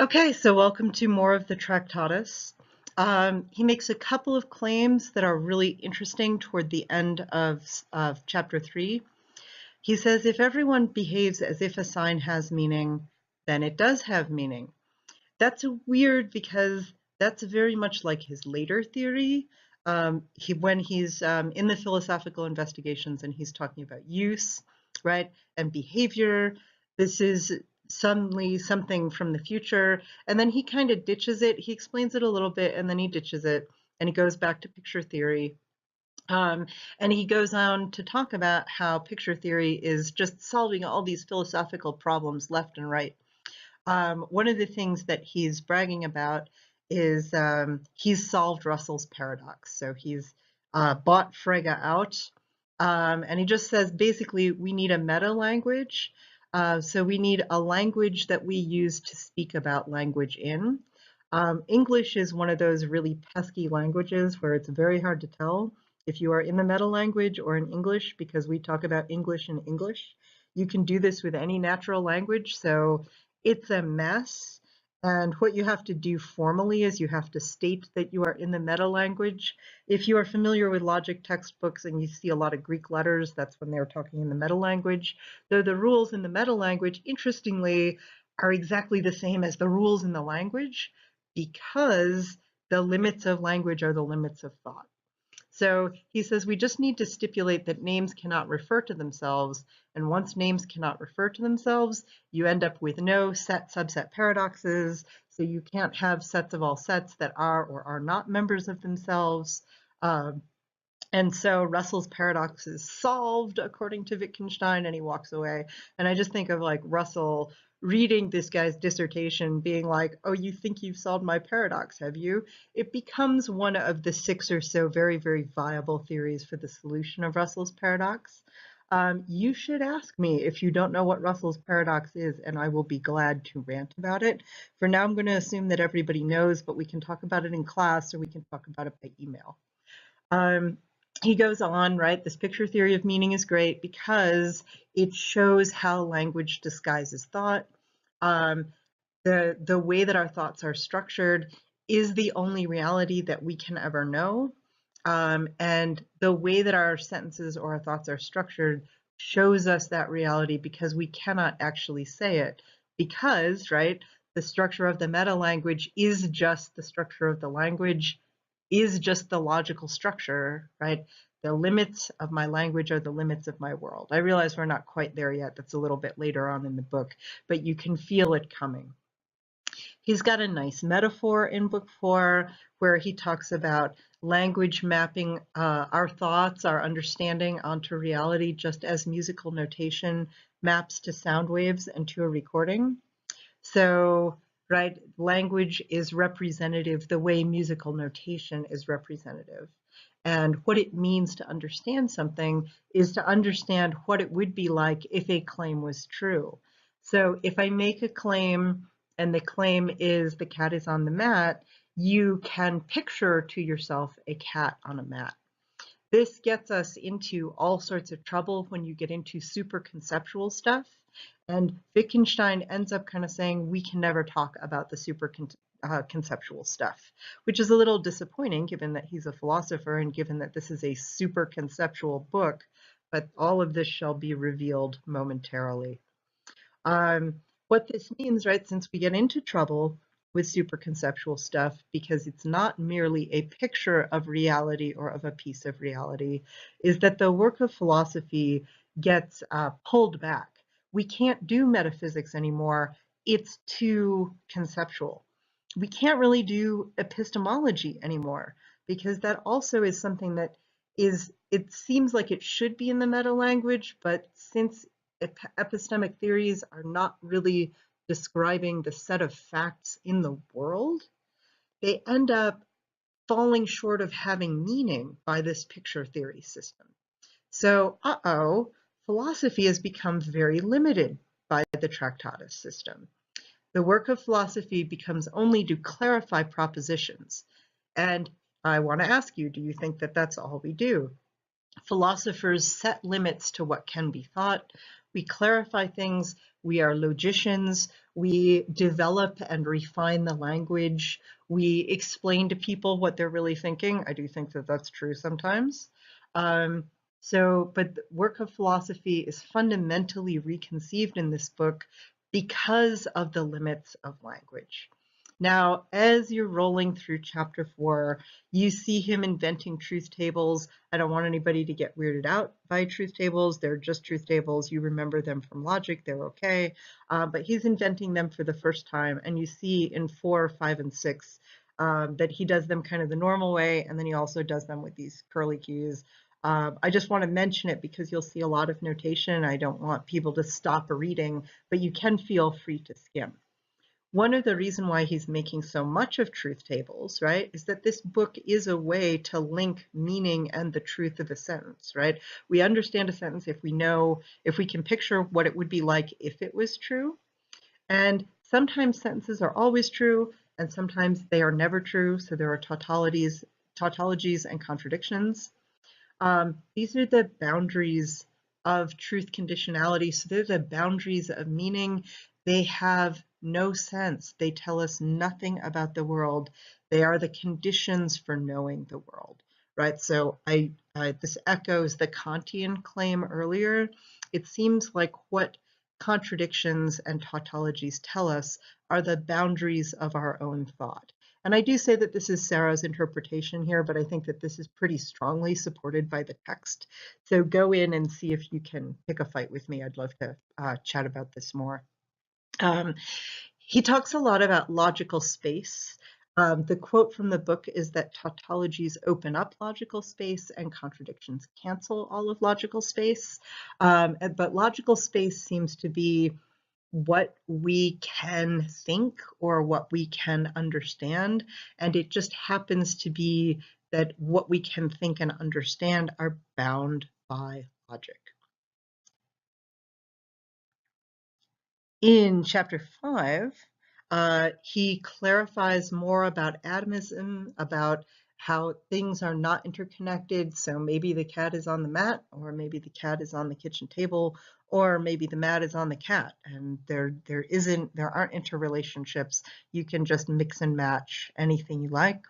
Okay, so welcome to more of the Tractatus. He makes a couple of claims that are really interesting toward the end of chapter 3. He says, if everyone behaves as if a sign has meaning, then it does have meaning. That's weird because that's very much like his later theory. When he's in the philosophical investigations and he's talking about use, right, and behavior, this is suddenly something from the future, and then he kind of ditches it. He explains it a little bit, and then he ditches it, and he goes back to picture theory. Um, and he goes on to talk about how picture theory is just solving all these philosophical problems left and right. One of the things that he's bragging about is he's solved Russell's paradox. So he's bought Frege out, and he just says basically we need a meta language. So we need a language that we use to speak about language in. English is one of those really pesky languages where it's very hard to tell if you are in the meta language or in English, because we talk about English in English. You can do this with any natural language, so it's a mess. And what you have to do formally is you have to state that you are in the meta language. If you are familiar with logic textbooks and you see a lot of Greek letters, that's when they're talking in the meta language. Though the rules in the meta language, interestingly, are exactly the same as the rules in the language, because the limits of language are the limits of thought. So he says we just need to stipulate that names cannot refer to themselves, and once names cannot refer to themselves, you end up with no set subset paradoxes, so you can't have sets of all sets that are or are not members of themselves. And so Russell's paradox is solved according to Wittgenstein, and he walks away. And I just think of like Russell reading this guy's dissertation being like, oh, you think you've solved my paradox, have you? It becomes one of the 6 or so very, very viable theories for the solution of Russell's paradox. You should ask me if you don't know what Russell's paradox is, and I will be glad to rant about it. For now, I'm going to assume that everybody knows, but we can talk about it in class or we can talk about it by email. He goes on, right? This picture theory of meaning is great because it shows how language disguises thought. The way that our thoughts are structured is the only reality that we can ever know. And the way that our sentences or our thoughts are structured shows us that reality because we cannot actually say it. Because, right, the structure of the meta language is just the structure of the language, is just the logical structure, right? The limits of my language are the limits of my world. I realize we're not quite there yet. That's a little bit later on in the book, but you can feel it coming. He's got a nice metaphor in book 4 where he talks about language mapping our thoughts, our understanding onto reality, just as musical notation maps to sound waves and to a recording. So, right, language is representative the way musical notation is representative. And what it means to understand something is to understand what it would be like if a claim was true. So if I make a claim and the claim is the cat is on the mat, you can picture to yourself a cat on a mat. This gets us into all sorts of trouble when you get into super conceptual stuff. And Wittgenstein ends up kind of saying we can never talk about the super conceptual stuff, which is a little disappointing given that he's a philosopher and given that this is a super conceptual book, but all of this shall be revealed momentarily. What this means, right, since we get into trouble with super conceptual stuff, because it's not merely a picture of reality or of a piece of reality, is that the work of philosophy gets pulled back. We can't do metaphysics anymore. It's too conceptual. We can't really do epistemology anymore because that also is something that is, it seems like it should be in the meta language, but since epistemic theories are not really describing the set of facts in the world, they end up falling short of having meaning by this picture theory system. So, philosophy has become very limited by the Tractatus system. The work of philosophy becomes only to clarify propositions. And I want to ask you, do you think that that's all we do? Philosophers set limits to what can be thought. We clarify things. We are logicians. We develop and refine the language. We explain to people what they're really thinking. I do think that that's true sometimes. But the work of philosophy is fundamentally reconceived in this book because of the limits of language. Now, as you're rolling through chapter 4, you see him inventing truth tables. I don't want anybody to get weirded out by truth tables. They're just truth tables. You remember them from logic. They're okay. But he's inventing them for the first time. And you see in 4, 5, and 6 that he does them kind of the normal way. And then he also does them with these curly cues. I just want to mention it because you'll see a lot of notation. I don't want people to stop reading, but you can feel free to skim. One of the reasons why he's making so much of truth tables, right, is that this book is a way to link meaning and the truth of a sentence, right? We understand a sentence if we can picture what it would be like if it was true. And sometimes sentences are always true, and sometimes they are never true. So there are tautologies and contradictions. These are the boundaries of truth conditionality. So they're the boundaries of meaning. They have no sense. They tell us nothing about the world. They are the conditions for knowing the world, right? So this echoes the Kantian claim earlier. It seems like what contradictions and tautologies tell us are the boundaries of our own thought. And I do say that this is Sarah's interpretation here, but I think that this is pretty strongly supported by the text. So go in and see if you can pick a fight with me. I'd love to chat about this more. He talks a lot about logical space. The quote from the book is that tautologies open up logical space and contradictions cancel all of logical space. But logical space seems to be what we can think or what we can understand. And it just happens to be that what we can think and understand are bound by logic. In chapter 5, he clarifies more about atomism, about how things are not interconnected. So maybe the cat is on the mat, or maybe the cat is on the kitchen table, or maybe the mat is on the cat, and there aren't interrelationships. You can just mix and match anything you like.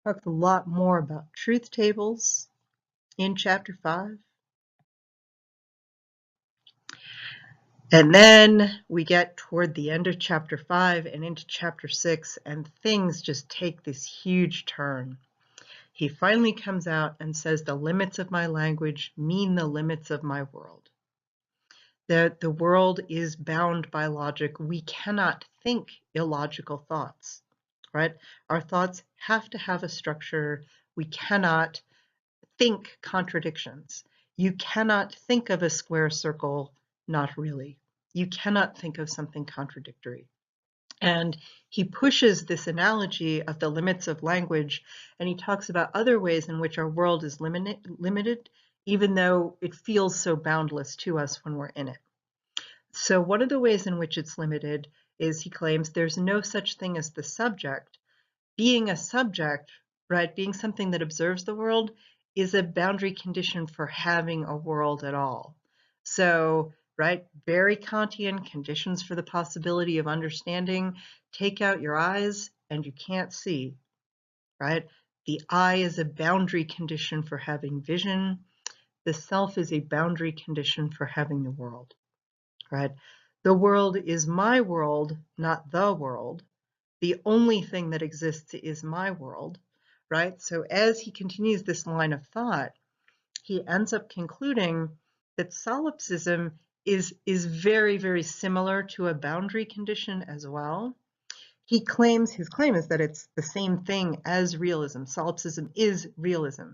Talks a lot more about truth tables in chapter 5. And then we get toward the end of chapter 5 and into chapter 6, and things just take this huge turn. He finally comes out and says, the limits of my language mean the limits of my world. The world is bound by logic. We cannot think illogical thoughts, right? Our thoughts have to have a structure. We cannot think contradictions. You cannot think of a square circle, not really. You cannot think of something contradictory. And he pushes this analogy of the limits of language, and he talks about other ways in which our world is limited, even though it feels so boundless to us when we're in it. So one of the ways in which it's limited is, he claims, there's no such thing as the subject. Being a subject, right, being something that observes the world, is a boundary condition for having a world at all. So, right, very Kantian conditions for the possibility of understanding. Take out your eyes and you can't see, right? The eye is a boundary condition for having vision. The self is a boundary condition for having the world, right? The world is my world, not the world. The only thing that exists is my world, right? So as he continues this line of thought, he ends up concluding that solipsism is very, very similar to a boundary condition as well. His claim is that it's the same thing as realism. Solipsism is realism,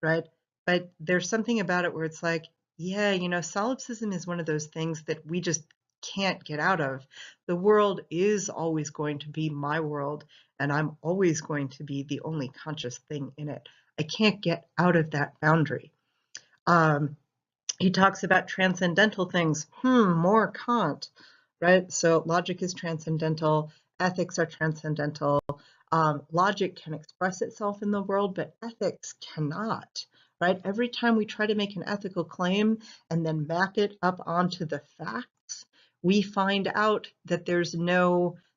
right? But there's something about it where it's like, yeah, solipsism is one of those things that we just can't get out of. The world is always going to be my world, and I'm always going to be the only conscious thing in it. I can't get out of that boundary. He talks about transcendental things. More Kant, right? So logic is transcendental, ethics are transcendental. Logic can express itself in the world, but ethics cannot, right? Every time we try to make an ethical claim and then map it up onto the facts, we find out that there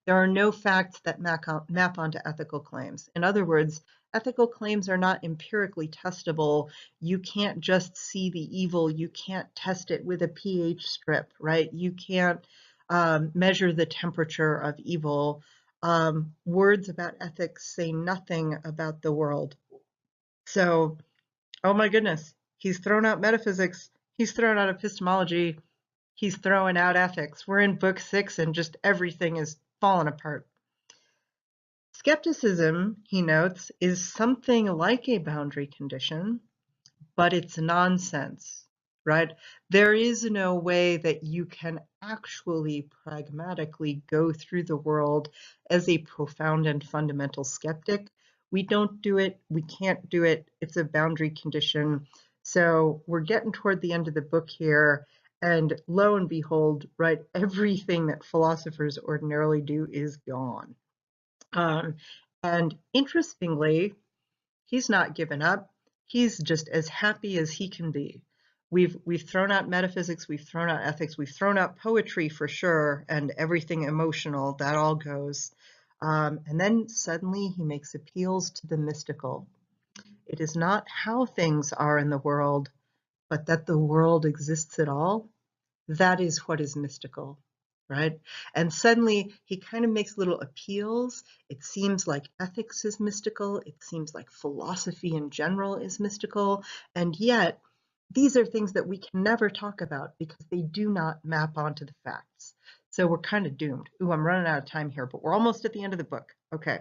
are no facts that map onto ethical claims. In other words, ethical claims are not empirically testable. You can't just see the evil. You can't test it with a pH strip, right? You can't measure the temperature of evil. Words about ethics say nothing about the world. So, oh my goodness, he's thrown out metaphysics, he's thrown out epistemology, he's throwing out ethics. We're in book 6 and just everything is falling apart. Skepticism, he notes, is something like a boundary condition, but it's nonsense, right? There is no way that you can actually pragmatically go through the world as a profound and fundamental skeptic. We don't do it, we can't do it, it's a boundary condition. So we're getting toward the end of the book here, and lo and behold, right, everything that philosophers ordinarily do is gone. And interestingly, he's not given up. He's just as happy as he can be. We've thrown out metaphysics, we've thrown out ethics, we've thrown out poetry for sure, and everything emotional, that all goes. And then suddenly he makes appeals to the mystical. It is not how things are in the world, but that the world exists at all. That is what is mystical, right? And suddenly he kind of makes little appeals. It seems like ethics is mystical. It seems like philosophy in general is mystical. And yet these are things that we can never talk about because they do not map onto the facts. So we're kind of doomed. Ooh, I'm running out of time here, but we're almost at the end of the book. Okay.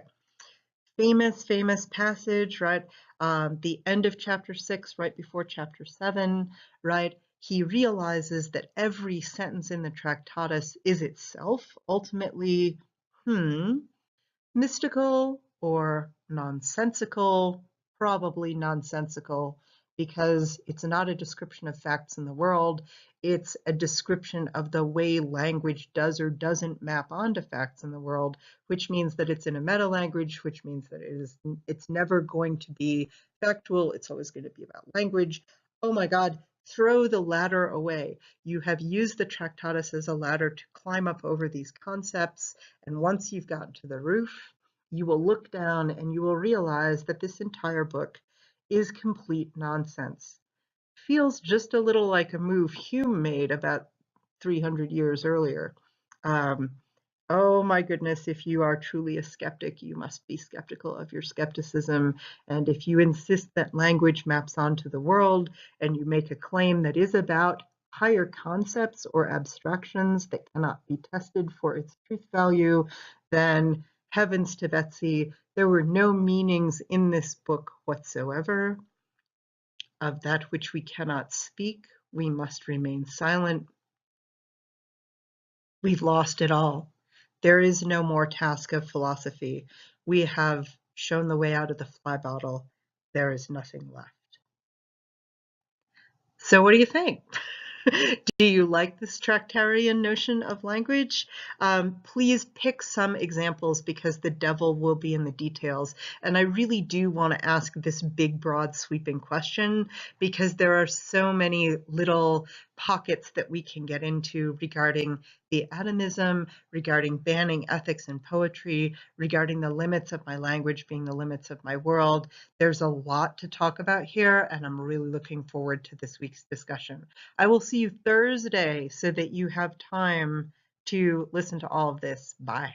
Famous passage, right? The end of chapter 6, right before chapter 7, right? He realizes that every sentence in the Tractatus is itself ultimately, mystical or nonsensical, probably nonsensical, because it's not a description of facts in the world, it's a description of the way language does or doesn't map onto facts in the world, which means that it's in a meta language, which means that it's never going to be factual, it's always going to be about language. Oh my God, throw the ladder away. You have used the Tractatus as a ladder to climb up over these concepts, and once you've gotten to the roof, you will look down and you will realize that this entire book is complete nonsense. Feels just a little like a move Hume made about 300 years earlier. Oh my goodness, if you are truly a skeptic, you must be skeptical of your skepticism. And if you insist that language maps onto the world and you make a claim that is about higher concepts or abstractions that cannot be tested for its truth value, then heavens to Betsy, there were no meanings in this book whatsoever. Of that which we cannot speak, we must remain silent. We've lost it all. There is no more task of philosophy. We have shown the way out of the fly bottle. There is nothing left. So what do you think? Do you like this Tractarian notion of language? Please pick some examples because the devil will be in the details. And I really do want to ask this big, broad, sweeping question because there are so many little pockets that we can get into regarding the atomism, regarding banning ethics in poetry, regarding the limits of my language being the limits of my world. There's a lot to talk about here, and I'm really looking forward to this week's discussion. I will see you Thursday so that you have time to listen to all of this. Bye.